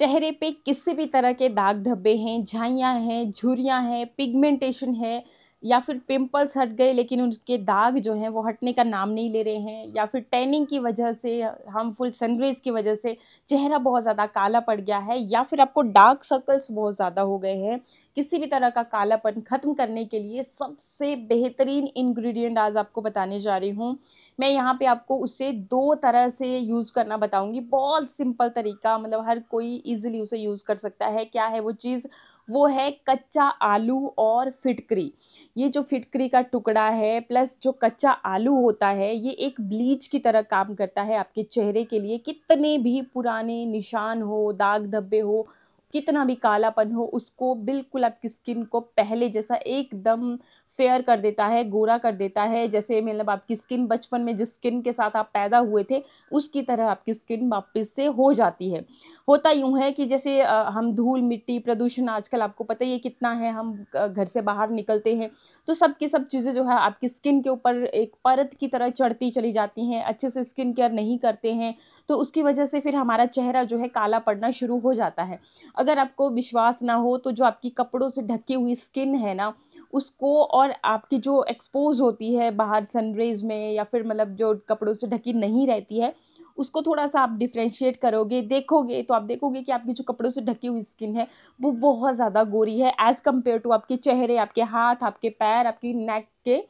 चेहरे पे किसी भी तरह के दाग धब्बे हैं, झाइयाँ हैं, झुर्रियाँ हैं, पिगमेंटेशन है या फिर पिंपल्स हट गए लेकिन उनके दाग जो हैं वो हटने का नाम नहीं ले रहे हैं, या फिर टैनिंग की वजह से, हार्मफुल सनरेज़ की वजह से चेहरा बहुत ज़्यादा काला पड़ गया है, या फिर आपको डार्क सर्कल्स बहुत ज़्यादा हो गए हैं। किसी भी तरह का कालापन ख़त्म करने के लिए सबसे बेहतरीन इंग्रीडिएंट आज आपको बताने जा रही हूँ। मैं यहाँ पे आपको उसे 2 तरह से यूज़ करना बताऊँगी। बहुत सिंपल तरीका, मतलब हर कोई ईज़िली उसे यूज़ कर सकता है। क्या है वो चीज़? वो है कच्चा आलू और फिटकरी। ये जो फिटकरी का टुकड़ा है प्लस जो कच्चा आलू होता है, ये एक ब्लीच की तरह काम करता है आपके चेहरे के लिए। कितने भी पुराने निशान हो, दाग धब्बे हो, कितना भी कालापन हो, उसको बिल्कुल आपकी स्किन को पहले जैसा एकदम फेयर कर देता है, गोरा कर देता है। जैसे मतलब आपकी स्किन बचपन में जिस स्किन के साथ आप पैदा हुए थे, उसकी तरह आपकी स्किन वापस से हो जाती है। होता यूँ है कि जैसे हम धूल, मिट्टी, प्रदूषण आजकल आपको पता ही है कितना है, हम घर से बाहर निकलते हैं, तो सब की सब चीज़ें जो है आपकी स्किन के ऊपर एक परत की तरह चढ़ती चली जाती हैं। अच्छे से स्किन केयर नहीं करते हैं, तो उसकी वजह से फिर हमारा चेहरा जो है काला पड़ना शुरू हो जाता है। अगर आपको विश्वास ना हो तो जो आपकी कपड़ों से ढकी हुई स्किन है ना, उसको और आपकी जो एक्सपोज़ होती है बाहर सनरेज़ में, या फिर मतलब जो कपड़ों से ढकी नहीं रहती है, उसको थोड़ा-सा आप डिफरेंशिएट करोगे, देखोगे तो आप देखोगे कि आपकी जो कपड़ों से ढकी हुई स्किन है, वो बहुत ज़्यादा गोरी है एज़ कम्पेयर टू आपके चेहरे, आपके हाथ, आपके पैर, आपकी नेक के,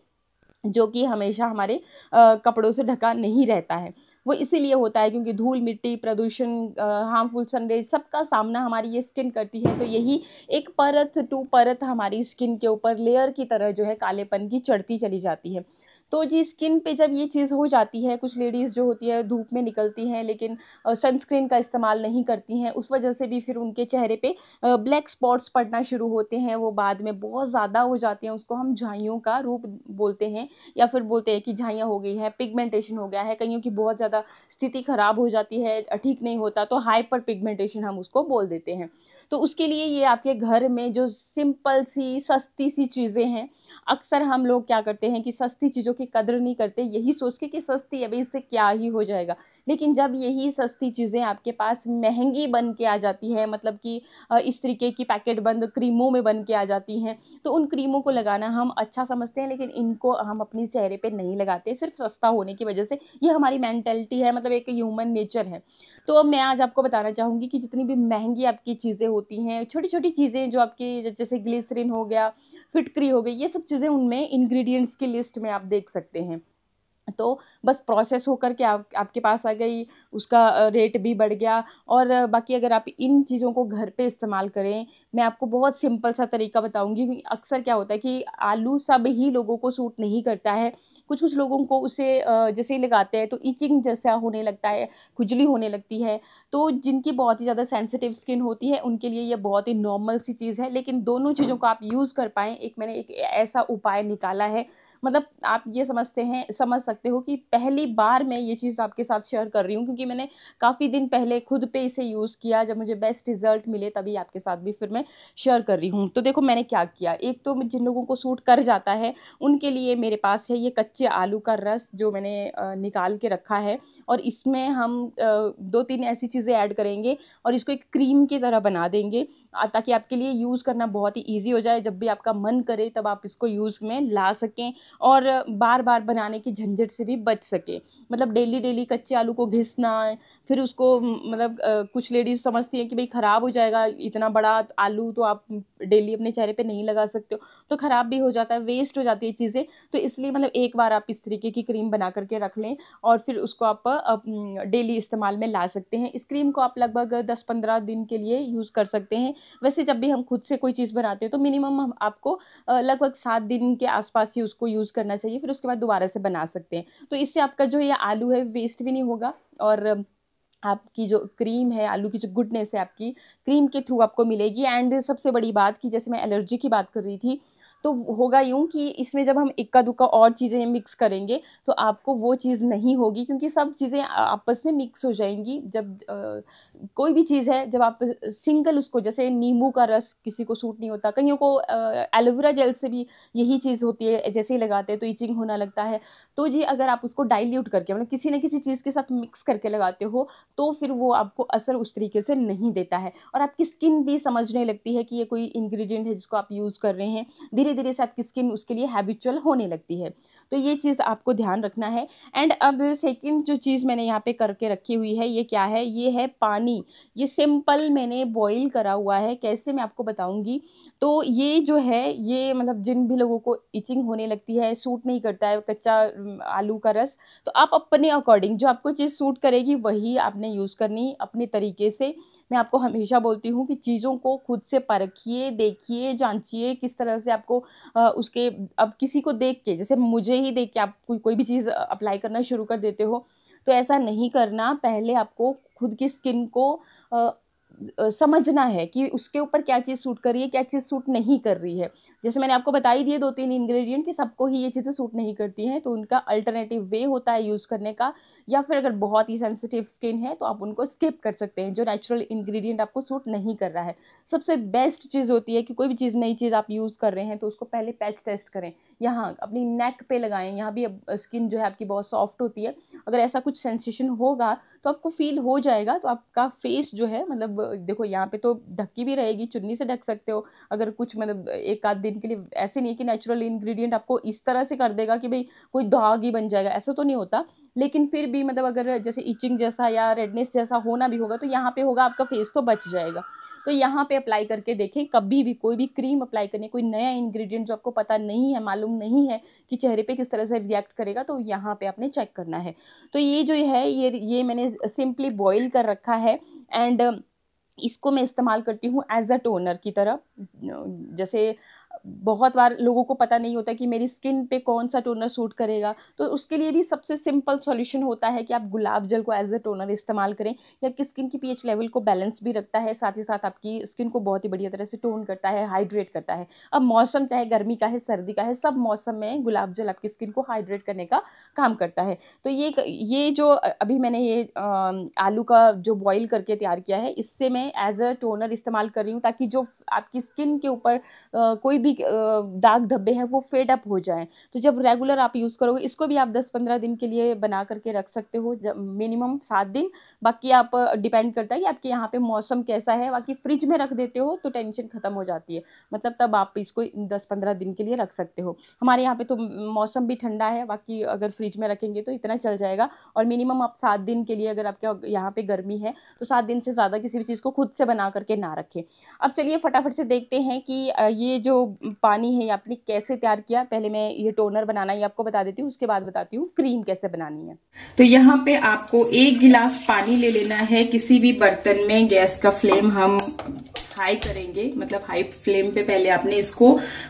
जो कि हमेशा हमारे कपड़ों से ढका नहीं रहता है। वो इसीलिए होता है क्योंकि धूल, मिट्टी, प्रदूषण, हार्मफुल सनरेज़ सबका सामना हमारी ये स्किन करती है, तो यही एक परत टू परत हमारी स्किन के ऊपर लेयर की तरह जो है कालेपन की चढ़ती चली जाती है। तो जी स्किन पे जब ये चीज़ हो जाती है, कुछ लेडीज़ जो होती है धूप में निकलती हैं लेकिन सनस्क्रीन का इस्तेमाल नहीं करती हैं, उस वजह से भी फिर उनके चेहरे पे ब्लैक स्पॉट्स पड़ना शुरू होते हैं, वो बाद में बहुत ज़्यादा हो जाती हैं, उसको हम झाइयों का रूप बोलते हैं, या फिर बोलते हैं कि झाइयाँ हो गई हैं, पिगमेंटेशन हो गया है, कइयों की बहुत ज़्यादा स्थिति खराब हो जाती है, ठीक नहीं होता तो हाइपर पिगमेंटेशन हम उसको बोल देते हैं। तो उसके लिए ये आपके घर में जो सिंपल सी, सस्ती सी चीज़ें हैं, अक्सर हम लोग क्या करते हैं कि सस्ती चीज़ों की कदर नहीं करते, यही सोच के कि सस्ती है भई इससे क्या ही हो जाएगा। लेकिन जब यही सस्ती चीज़ें आपके पास महँगी बन के आ जाती हैं, मतलब कि इस तरीके की पैकेट बंद क्रीमों में बन के आ जाती हैं, तो उन क्रीमों को लगाना हम अच्छा समझते हैं, लेकिन इनको हम अपने चेहरे पे नहीं लगाते सिर्फ़ सस्ता होने की वजह से। ये हमारी मेंटालिटी है, मतलब एक ह्यूमन नेचर है। तो अब मैं आज आपको बताना चाहूँगी कि जितनी भी महँगी आपकी चीज़ें होती हैं, छोटी-छोटी चीज़ें जो आपकी जैसे ग्लिसरीन हो गया, फिटकरी हो गई, ये सब चीज़ें उनमें इंग्रीडिएंट्स की लिस्ट में आप देख सकते हैं। तो बस प्रोसेस होकर के आपके पास आ गई, उसका रेट भी बढ़ गया, और बाकी अगर आप इन चीज़ों को घर पे इस्तेमाल करें, मैं आपको बहुत सिंपल सा तरीका बताऊँगी, क्योंकि अक्सर क्या होता है कि आलू सब ही लोगों को सूट नहीं करता है। कुछ-कुछ लोगों को उसे जैसे ही लगाते हैं तो इचिंग जैसा होने लगता है, खुजली होने लगती है। तो जिनकी बहुत ही ज़्यादा सेंसिटिव स्किन होती है, उनके लिए ये बहुत ही नॉर्मल सी चीज़ है, लेकिन दोनों चीज़ों को आप यूज़ कर पाएँ, एक मैंने एक ऐसा उपाय निकाला है, मतलब आप ये समझ सकते हो कि पहली बार मैं ये चीज़ आपके साथ शेयर कर रही हूँ, क्योंकि मैंने काफ़ी दिन पहले खुद पे इसे यूज़ किया, जब मुझे बेस्ट रिज़ल्ट मिले तभी आपके साथ भी फिर मैं शेयर कर रही हूँ। तो देखो मैंने क्या किया, एक तो जिन लोगों को सूट कर जाता है, उनके लिए मेरे पास है ये कच्चे आलू का रस जो मैंने निकाल के रखा है, और इसमें हम 2-3 ऐसी चीज़ें ऐड करेंगे और इसको एक क्रीम की तरह बना देंगे, ताकि आपके लिए यूज़ करना बहुत ही ईज़ी हो जाए, जब भी आपका मन करे तब आप इसको यूज़ में ला सकें और बार-बार बनाने की झंझट से भी बच सकें। मतलब डेली-डेली कच्चे आलू को घिसना, फिर उसको मतलब कुछ लेडीज़ समझती हैं कि भई खराब हो जाएगा, इतना बड़ा आलू तो आप डेली अपने चेहरे पे नहीं लगा सकते हो, तो खराब भी हो जाता है, वेस्ट हो जाती है चीज़ें। तो इसलिए मतलब एक बार आप इस तरीके की क्रीम बना कर के रख लें और फिर उसको आप डेली इस्तेमाल में ला सकते हैं। इस क्रीम को आप लगभग 10-15 दिन के लिए यूज़ कर सकते हैं। वैसे जब भी हम खुद से कोई चीज़ बनाते हैं तो मिनिमम हम आपको लगभग 7 दिन के आसपास ही उसको यूज़ करना चाहिए, फिर उसके बाद दोबारा से बना सकते हैं। तो इससे आपका जो ये आलू है वेस्ट भी नहीं होगा, और आपकी जो क्रीम है, आलू की जो गुडनेस है आपकी क्रीम के थ्रू आपको मिलेगी। एंड सबसे बड़ी बात कि जैसे मैं एलर्जी की बात कर रही थी, तो होगा यूँ कि इसमें जब हम इक्का दुक्का और चीज़ें मिक्स करेंगे तो आपको वो चीज़ नहीं होगी, क्योंकि सब चीज़ें आपस में मिक्स हो जाएंगी। जब कोई भी चीज़ है, जब आप सिंगल उसको, जैसे नींबू का रस किसी को सूट नहीं होता, कईयों को एलोवेरा जेल से भी यही चीज़ होती है, जैसे ही लगाते हैं तो इचिंग होना लगता है। तो जी अगर आप उसको डाइल्यूट करके, मतलब किसी न किसी चीज़ के साथ मिक्स करके लगाते हो तो फिर वो आपको असर उस तरीके से नहीं देता है, और आपकी स्किन भी समझने लगती है कि ये कोई इंग्रेडिएंट है जिसको आप यूज़ कर रहे हैं। धीरे धीरे से आपकी स्किन उसके लिए हैबिचुअल होने लगती है। तो ये चीज़ आपको ध्यान रखना है। एंड अब सेकंड जो चीज़ मैंने यहाँ पे करके रखी हुई है, ये क्या है, ये है पानी। ये सिंपल मैंने बॉईल करा हुआ है, कैसे मैं आपको बताऊंगी। तो ये जो है, ये मतलब जिन भी लोगों को इचिंग होने लगती है, सूट नहीं करता है कच्चा आलू का रस, तो आप अपने अकॉर्डिंग जो आपको चीज़ सूट करेगी वही आपने यूज़ करनी अपने तरीके से। मैं आपको हमेशा बोलती हूँ कि चीज़ों को खुद से परखिए, देखिए, जांचिए किस तरह से आपको उसके, अब किसी को देख के, जैसे मुझे ही देख के आप कोई भी चीज़ अप्लाई करना शुरू कर देते हो, तो ऐसा नहीं करना। पहले आपको खुद की स्किन को समझना है कि उसके ऊपर क्या चीज़ सूट कर रही है, क्या चीज़ सूट नहीं कर रही है। जैसे मैंने आपको बता ही दिए 2-3 इंग्रेडिएंट कि सबको ही ये चीज़ें सूट नहीं करती हैं, तो उनका अल्टरनेटिव वे होता है यूज़ करने का, या फिर अगर बहुत ही सेंसिटिव स्किन है तो आप उनको स्किप कर सकते हैं, जो नेचुरल इंग्रेडिएंट आपको सूट नहीं कर रहा है। सबसे बेस्ट चीज़ होती है कि कोई भी चीज़, नई चीज़ आप यूज़ कर रहे हैं तो उसको पहले पैच टेस्ट करें। यहाँ अपनी नेक पे लगाएं, यहाँ भी स्किन जो है आपकी बहुत सॉफ्ट होती है, अगर ऐसा कुछ सेंसेशन होगा तो आपको फील हो जाएगा, तो आपका फेस जो है, मतलब देखो यहाँ पे तो ढकी भी रहेगी, चुन्नी से ढक सकते हो अगर कुछ, मतलब एक आध दिन के लिए। ऐसे नहीं कि नेचुरल इंग्रेडिएंट आपको इस तरह से कर देगा कि भाई कोई दाग ही बन जाएगा, ऐसा तो नहीं होता। लेकिन फिर भी मतलब अगर जैसे इचिंग जैसा या रेडनेस जैसा होना भी होगा तो यहाँ पे होगा, आपका फेस तो बच जाएगा। तो यहाँ पे अप्लाई करके देखें। कभी भी कोई भी क्रीम अप्लाई करने, कोई नया इंग्रेडिएंट जो आपको पता नहीं है, मालूम नहीं है कि चेहरे पे किस तरह से रिएक्ट करेगा, तो यहाँ पे आपने चेक करना है। तो ये जो है, ये मैंने सिंपली बॉईल कर रखा है, एंड इसको मैं इस्तेमाल करती हूँ एज अ टोनर की तरह। जैसे बहुत बार लोगों को पता नहीं होता कि मेरी स्किन पे कौन सा टोनर सूट करेगा, तो उसके लिए भी सबसे सिंपल सॉल्यूशन होता है कि आप गुलाब जल को एज अ टोनर इस्तेमाल करें। ये आपकी स्किन की पीएच लेवल को बैलेंस भी रखता है, साथ ही साथ आपकी स्किन को बहुत ही बढ़िया तरह से टोन करता है, हाइड्रेट करता है। अब मौसम चाहे गर्मी का है, सर्दी का है, सब मौसम में गुलाब जल आपकी स्किन को हाइड्रेट करने का काम करता है। तो ये जो अभी मैंने ये आलू का जो बॉईल करके तैयार किया है, इससे मैं एज अ टोनर इस्तेमाल कर रही हूँ, ताकि जो आपकी स्किन के ऊपर कोई भी दाग धब्बे हैं वो फेड अप हो जाएं। तो जब रेगुलर आप यूज़ करोगे, इसको भी आप 10-15 दिन के लिए बना करके रख सकते हो, मिनिमम 7 दिन। बाकी आप डिपेंड करता है कि आपके यहाँ पे मौसम कैसा है। बाकी फ्रिज में रख देते हो तो टेंशन ख़त्म हो जाती है, मतलब तब आप इसको 10-15 दिन के लिए रख सकते हो। हमारे यहाँ पे तो मौसम भी ठंडा है, बाकी अगर फ्रिज में रखेंगे तो इतना चल जाएगा। और मिनिमम आप 7 दिन के लिए, अगर आपके यहाँ पे गर्मी है तो 7 दिन से ज़्यादा किसी भी चीज़ को खुद से बना करके ना रखें। अब चलिए फटाफट से देखते हैं कि ये जो पानी है ये आपने कैसे तैयार किया। पहले मैं ये टोनर बनाना ही आपको बता देती हूँ, उसके बाद बताती हूँ क्रीम कैसे बनानी है। तो यहाँ पे आपको 1 गिलास पानी ले लेना है किसी भी बर्तन में। गैस का फ्लेम हम हाई करेंगे, मतलब हाई फ्लेम पे पहले आपने इसको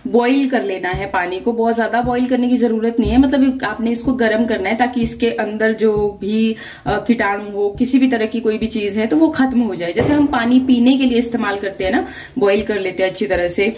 बॉईल कर लेना है। पानी को बहुत ज्यादा बॉईल करने की जरूरत नहीं है, मतलब आपने इसको गर्म करना है ताकि इसके अंदर जो भी कीटाणु हो, किसी भी तरह की कोई भी चीज है तो वो खत्म हो जाए। जैसे हम पानी पीने के लिए इस्तेमाल करते हैं ना, बॉईल कर लेते हैं अच्छी तरह से,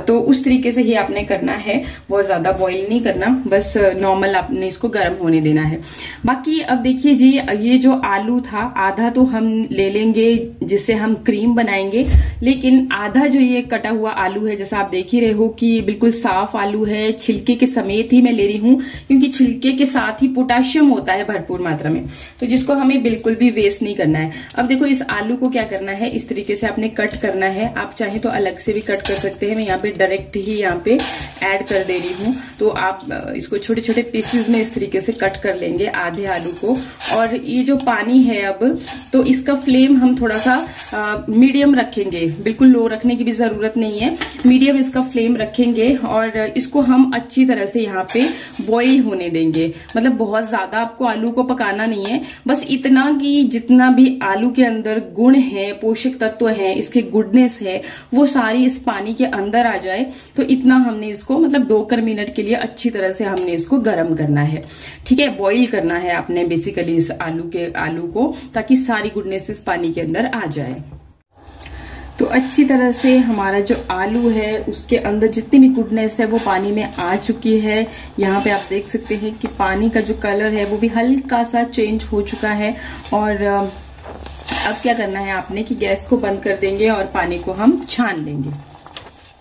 तो उस तरीके से ही आपने करना है। बहुत ज्यादा बॉईल नहीं करना, बस नॉर्मल आपने इसको गर्म होने देना है। बाकी अब देखिए जी, ये जो आलू था आधा तो हम ले लेंगे जिससे हम क्रीम बनाएंगे, लेकिन आधा जो ये कटा हुआ आलू है, जैसा आप देख ही रहे हो कि बिल्कुल साफ आलू है, छिलके के समेत ही मैं ले रही हूँ, क्योंकि छिलके के साथ ही पोटेशियम होता है भरपूर मात्रा में, तो जिसको हमें बिल्कुल भी वेस्ट नहीं करना है। अब देखो इस आलू को क्या करना है, इस तरीके से आपने कट करना है। आप चाहे तो अलग से भी कट कर सकते हैं, मैं यहाँ पे डायरेक्ट ही यहाँ पे ऐड कर दे रही हूँ। तो आप इसको छोटे छोटे पीसेज में इस तरीके से कट कर लेंगे आधे आलू को। और ये जो पानी है अब, तो इसका फ्लेम हम थोड़ा सा मीडियम रखेंगे, बिल्कुल लो रखने की भी जरूरत नहीं है, मीडियम इसका फ्लेम रखेंगे। और इसको हम अच्छी तरह से यहाँ पे बॉईल होने देंगे। मतलब बहुत ज्यादा आपको आलू को पकाना नहीं है, बस इतना कि जितना भी आलू के अंदर गुण है, पोषक तत्व है, इसके गुडनेस है, वो सारी इस पानी के अंदर आ जाए। तो इतना हमने इसको मतलब 2 मिनट के लिए अच्छी तरह से हमने इसको गर्म करना है। ठीक है, बॉईल करना है आपने बेसिकली इस आलू को, ताकि सारी गुडनेस इस पानी के अंदर आ जाए। तो अच्छी तरह से हमारा जो आलू है उसके अंदर जितनी भी गुडनेस है वो पानी में आ चुकी है। यहाँ पे आप देख सकते हैं कि पानी का जो कलर है वो भी हल्का सा चेंज हो चुका है। और अब क्या करना है आपने कि गैस को बंद कर देंगे और पानी को हम छान लेंगे।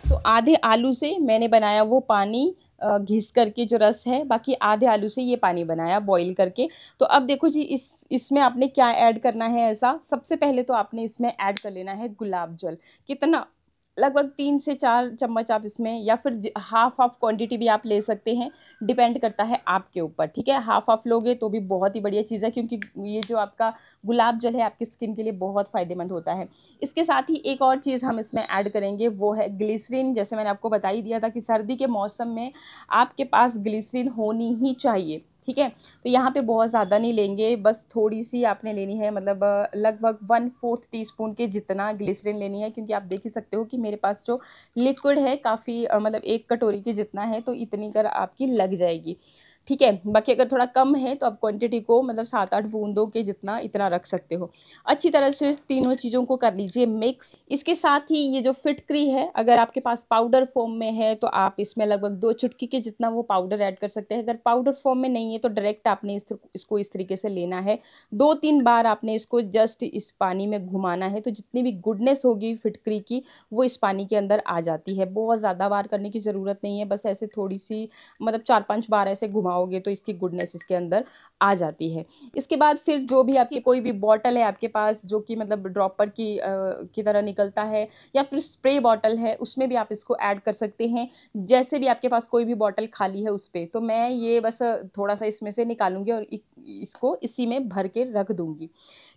तो आधे आलू से मैंने बनाया वो पानी घिस करके जो रस है, बाकी आधे आलू से ये पानी बनाया बॉईल करके। तो अब देखो जी इसमें आपने क्या ऐड करना है। ऐसा सबसे पहले तो आपने इसमें ऐड कर लेना है गुलाब जल। कितना, लगभग 3 से 4 चम्मच आप इसमें, या फिर हाफ क्वांटिटी भी आप ले सकते हैं, डिपेंड करता है आपके ऊपर। ठीक है, हाफ लोगे तो भी बहुत ही बढ़िया चीज़ है, क्योंकि ये जो आपका गुलाब जल है आपकी स्किन के लिए बहुत फ़ायदेमंद होता है। इसके साथ ही एक और चीज़ हम इसमें ऐड करेंगे, वो है ग्लिसरीन। जैसे मैंने आपको बता ही दिया था कि सर्दी के मौसम में आपके पास ग्लिसरीन होनी ही चाहिए। ठीक है, तो यहाँ पे बहुत ज़्यादा नहीं लेंगे, बस थोड़ी सी आपने लेनी है, मतलब लगभग 1/4 टीस्पून के जितना ग्लिसरीन लेनी है। क्योंकि आप देख ही सकते हो कि मेरे पास जो लिक्विड है काफ़ी मतलब 1 कटोरी के जितना है, तो इतनी कर आपकी लग जाएगी। ठीक है, बाकी अगर थोड़ा कम है तो आप क्वांटिटी को मतलब 7-8 बूंदों के जितना इतना रख सकते हो। अच्छी तरह से तीनों चीज़ों को कर लीजिए मिक्स। इसके साथ ही ये जो फिटकरी है, अगर आपके पास पाउडर फॉर्म में है तो आप इसमें लगभग 2 चुटकी के जितना वो पाउडर ऐड कर सकते हैं। अगर पाउडर फॉर्म में नहीं है तो डायरेक्ट आपने इसको इस तरीके से लेना है। 2-3 बार आपने इसको जस्ट इस पानी में घुमाना है, तो जितनी भी गुडनेस होगी फिटकरी की वो इस पानी के अंदर आ जाती है। बहुत ज़्यादा बार करने की ज़रूरत नहीं है, बस ऐसे थोड़ी सी मतलब 4-5 बार ऐसे घुमाओगे तो इसकी गुडनेस इसके अंदर आ जाती है। इसके बाद फिर जो भी आपकी कोई भी बॉटल है आपके पास जो कि मतलब ड्रॉपर की तरह निकलता है, या फिर स्प्रे बॉटल है, उसमें भी आप इसको ऐड कर सकते हैं। जैसे भी आपके पास कोई भी बॉटल खाली है उस पर, तो मैं ये बस थोड़ा सा इसमें से निकालूंगी और इसको इसी में भर के रख दूंगी।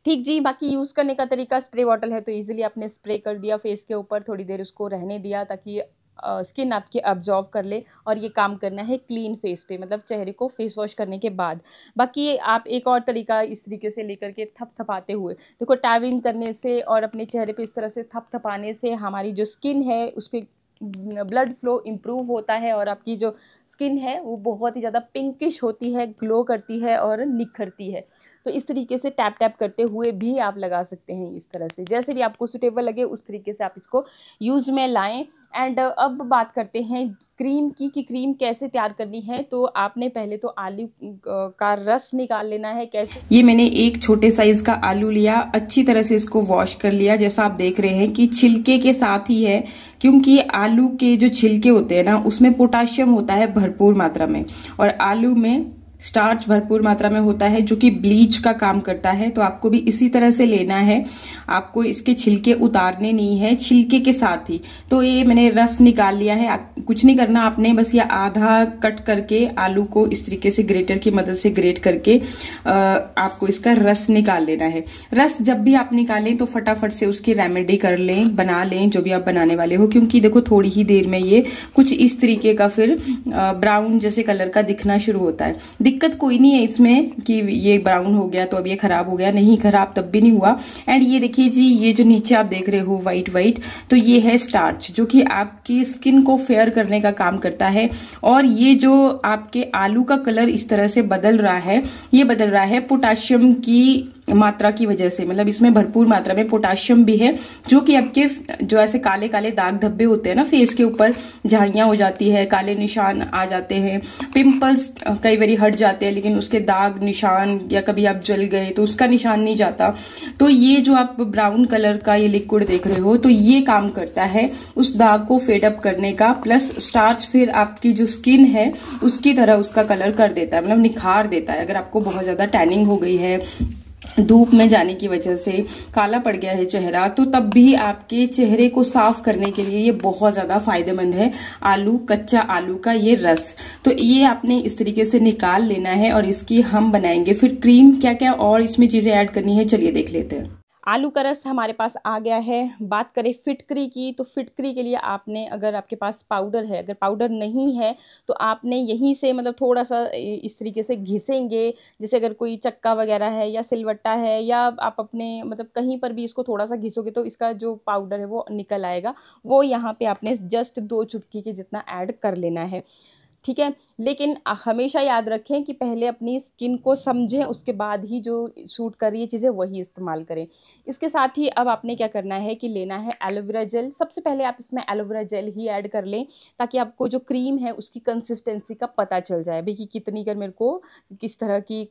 ठीक जी, बाकी यूज़ करने का तरीका, स्प्रे बॉटल है तो ईजिली आपने स्प्रे कर दिया फेस के ऊपर, थोड़ी देर उसको रहने दिया ताकि स्किन आपकी अब्जॉर्व कर ले। और ये काम करना है क्लीन फेस पे, मतलब चेहरे को फेस वॉश करने के बाद। बाकी आप एक और तरीका इस तरीके से लेकर के थपथपाते हुए, देखो टैविंग करने से और अपने चेहरे पे इस तरह से थपथपाने से हमारी जो स्किन है उस पर ब्लड फ्लो इम्प्रूव होता है, और आपकी जो स्किन है वो बहुत ही ज़्यादा पिंकिश होती है, ग्लो करती है और निखरती है। तो इस तरीके से टैप टैप करते हुए भी आप लगा सकते हैं। इस तरह से जैसे भी आपको सूटेबल लगे उस तरीके से आप इसको यूज़ में लाएं। एंड अब बात करते हैं क्रीम की, कि क्रीम कैसे तैयार करनी है। तो आपने पहले तो आलू का रस निकाल लेना है। कैसे, ये मैंने एक छोटे साइज का आलू लिया, अच्छी तरह से इसको वॉश कर लिया। जैसा आप देख रहे हैं कि छिलके के साथ ही है, क्योंकि आलू के जो छिलके होते हैं ना उसमें पोटाशियम होता है भरपूर मात्रा में, और आलू में स्टार्च भरपूर मात्रा में होता है जो कि ब्लीच का काम करता है। तो आपको भी इसी तरह से लेना है, आपको इसके छिलके उतारने नहीं है, छिलके के साथ ही। तो ये मैंने रस निकाल लिया है। कुछ नहीं करना आपने, बस ये आधा कट करके आलू को इस तरीके से ग्रेटर की मदद से ग्रेट करके आपको इसका रस निकाल लेना है। रस जब भी आप निकालें तो फटाफट से उसकी रेमेडी कर लें, बना लें जो भी आप बनाने वाले हो, क्योंकि देखो थोड़ी ही देर में ये कुछ इस तरीके का फिर ब्राउन जैसे कलर का दिखना शुरू होता है। दिक्कत कोई नहीं है इसमें कि ये ब्राउन हो गया तो अब ये खराब हो गया, नहीं खराब तब भी नहीं हुआ। एंड ये देखिए जी, ये जो नीचे आप देख रहे हो व्हाइट व्हाइट, तो ये है स्टार्च जो कि आपकी स्किन को फेयर करने का काम करता है। और ये जो आपके आलू का कलर इस तरह से बदल रहा है, ये बदल रहा है पोटाशियम की मात्रा की वजह से। मतलब इसमें भरपूर मात्रा में पोटाशियम भी है, जो कि आपके जो ऐसे काले काले दाग धब्बे होते हैं ना फेस के ऊपर, झाइयां हो जाती है, काले निशान आ जाते हैं, पिंपल्स कई बार हट जाते हैं लेकिन उसके दाग निशान, या कभी आप जल गए तो उसका निशान नहीं जाता। तो ये जो आप ब्राउन कलर का ये लिक्विड देख रहे हो, तो ये काम करता है उस दाग को फेड अप करने का, प्लस स्टार्च फिर आपकी जो स्किन है उसकी तरह उसका कलर कर देता है, मतलब निखार देता है। अगर आपको बहुत ज्यादा टैनिंग हो गई है, धूप में जाने की वजह से काला पड़ गया है चेहरा, तो तब भी आपके चेहरे को साफ करने के लिए ये बहुत ज्यादा फायदेमंद है आलू, कच्चा आलू का ये रस। तो ये आपने इस तरीके से निकाल लेना है और इसकी हम बनाएंगे फिर क्रीम। क्या क्या और इसमें चीजें ऐड करनी है चलिए देख लेते हैं। आलू का रस हमारे पास आ गया है। बात करें फिटकरी की, तो फिटकरी के लिए आपने, अगर आपके पास पाउडर है, अगर पाउडर नहीं है तो आपने यहीं से मतलब थोड़ा सा इस तरीके से घिसेंगे। जैसे अगर कोई चक्का वगैरह है या सिलवट्टा है, या आप अपने मतलब कहीं पर भी इसको थोड़ा सा घिसोगे तो इसका जो पाउडर है वो निकल आएगा। वो यहाँ पे आपने जस्ट 2 चुटकी के जितना ऐड कर लेना है। ठीक है? लेकिन हमेशा याद रखें कि पहले अपनी स्किन को समझें, उसके बाद ही जो सूट कर रही है चीज़ें वही इस्तेमाल करें। इसके साथ ही अब आपने क्या करना है कि लेना है एलोवेरा जेल। सबसे पहले आप इसमें एलोवेरा जेल ही ऐड कर लें, ताकि आपको जो क्रीम है उसकी कंसिस्टेंसी का पता चल जाए भई कि कितनी कर मेरे को किस तरह की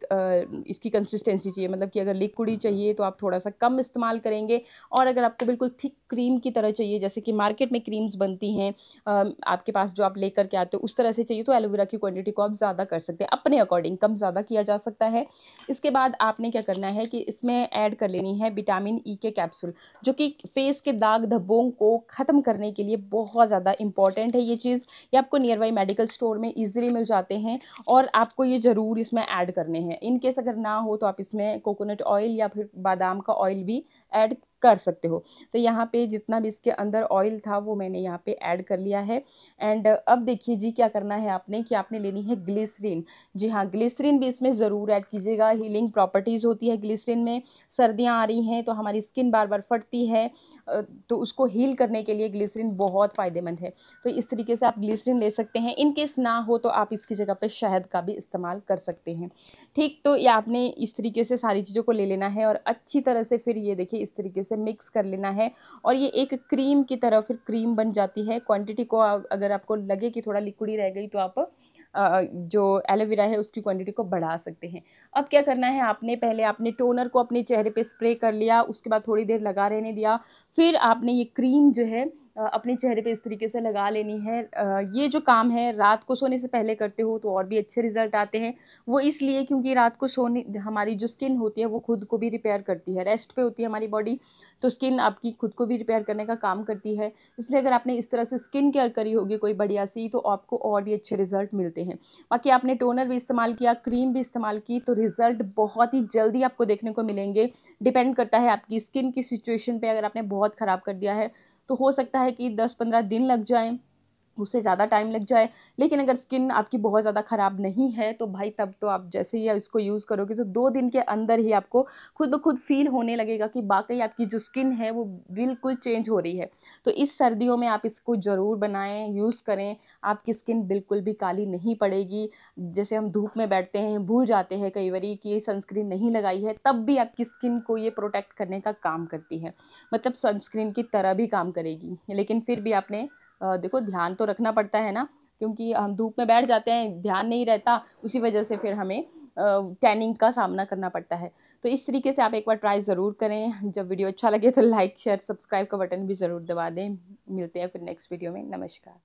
इसकी कंसिस्टेंसी चाहिए। मतलब कि अगर लिक्विडी चाहिए तो आप थोड़ा-सा कम इस्तेमाल करेंगे, और अगर आपको बिल्कुल थिक क्रीम की तरह चाहिए, जैसे कि मार्केट में क्रीम्स बनती हैं आपके पास जो आप लेकर के आते हो उस तरह से चाहिए, तो एलोवेरा की क्वांटिटी को आप ज़्यादा कर सकते हैं, अपने अकॉर्डिंग कम-ज़्यादा किया जा सकता है। इसके बाद आपने क्या करना है कि इसमें ऐड कर लेनी है विटामिन ई के कैप्सूल, जो कि फेस के दाग धब्बों को ख़त्म करने के लिए बहुत ज़्यादा इंपॉर्टेंट है ये चीज़। ये आपको नियर बाई मेडिकल स्टोर में ईज़िली मिल जाते हैं, और आपको ये ज़रूर इसमें ऐड करने हैं। इन केस अगर ना हो तो आप इसमें कोकोनट ऑयल या फिर बादाम का ऑयल भी ऐड कर सकते हो। तो यहाँ पे जितना भी इसके अंदर ऑयल था वो मैंने यहाँ पे ऐड कर लिया है। एंड अब देखिए जी, क्या करना है आपने कि आपने लेनी है ग्लिसरीन। जी हाँ, ग्लिसरीन भी इसमें ज़रूर ऐड कीजिएगा। हीलिंग प्रॉपर्टीज़ होती है ग्लिसरीन में। सर्दियाँ आ रही हैं तो हमारी स्किन बार-बार फटती है, तो उसको हील करने के लिए ग्लिसरीन बहुत फ़ायदेमंद है। तो इस तरीके से आप ग्लिसरीन ले सकते हैं। इन केस ना हो तो आप इसकी जगह पे शहद का भी इस्तेमाल कर सकते हैं। ठीक, तो ये आपने इस तरीके से सारी चीज़ों को ले लेना है, और अच्छी तरह से फिर ये देखिए इस तरीके से मिक्स कर लेना है, और ये एक क्रीम की तरह फिर क्रीम बन जाती है। क्वांटिटी को अगर आपको लगे कि थोड़ा लिक्विडी रह गई तो आप जो एलोवेरा है उसकी क्वांटिटी को बढ़ा सकते हैं। अब क्या करना है आपने, पहले आपने टोनर को अपने चेहरे पे स्प्रे कर लिया, उसके बाद थोड़ी देर लगा रहने दिया, फिर आपने ये क्रीम जो है अपने चेहरे पे इस तरीके से लगा लेनी है। ये जो काम है रात को सोने से पहले करते हो तो और भी अच्छे रिज़ल्ट आते हैं। वो इसलिए क्योंकि रात को सोने हमारी जो स्किन होती है वो खुद को भी रिपेयर करती है, रेस्ट पे होती है हमारी बॉडी, तो स्किन आपकी खुद को भी रिपेयर करने का काम करती है। इसलिए अगर आपने इस तरह से स्किन केयर करी होगी कोई बढ़िया सी, तो आपको और भी अच्छे रिज़ल्ट मिलते हैं। बाकी आपने टोनर भी इस्तेमाल किया, क्रीम भी इस्तेमाल की, तो रिज़ल्ट बहुत ही जल्दी आपको देखने को मिलेंगे। डिपेंड करता है आपकी स्किन की सिचुएशन पे। अगर आपने बहुत ख़राब कर दिया है तो हो सकता है कि 10-15 दिन लग जाएँ, उससे ज़्यादा टाइम लग जाए। लेकिन अगर स्किन आपकी बहुत ज़्यादा ख़राब नहीं है तो भाई तब तो आप जैसे ही इसको यूज़ करोगे तो 2 दिन के अंदर ही आपको खुद ब खुद फ़ील होने लगेगा कि वाक़ई आपकी जो स्किन है वो बिल्कुल चेंज हो रही है। तो इस सर्दियों में आप इसको ज़रूर बनाएँ, यूज़ करें, आपकी स्किन बिल्कुल भी काली नहीं पड़ेगी। जैसे हम धूप में बैठते हैं, भूल जाते हैं कई बारी कि सनस्क्रीन नहीं लगाई है, तब भी आपकी स्किन को ये प्रोटेक्ट करने का काम करती है। मतलब सनस्क्रीन की तरह भी काम करेगी। लेकिन फिर भी आपने देखो ध्यान तो रखना पड़ता है ना, क्योंकि हम धूप में बैठ जाते हैं, ध्यान नहीं रहता, उसी वजह से फिर हमें टैनिंग का सामना करना पड़ता है। तो इस तरीके से आप एक बार ट्राई ज़रूर करें। जब वीडियो अच्छा लगे तो लाइक, शेयर, सब्सक्राइब का बटन भी ज़रूर दबा दें। मिलते हैं फिर नेक्स्ट वीडियो में। नमस्कार।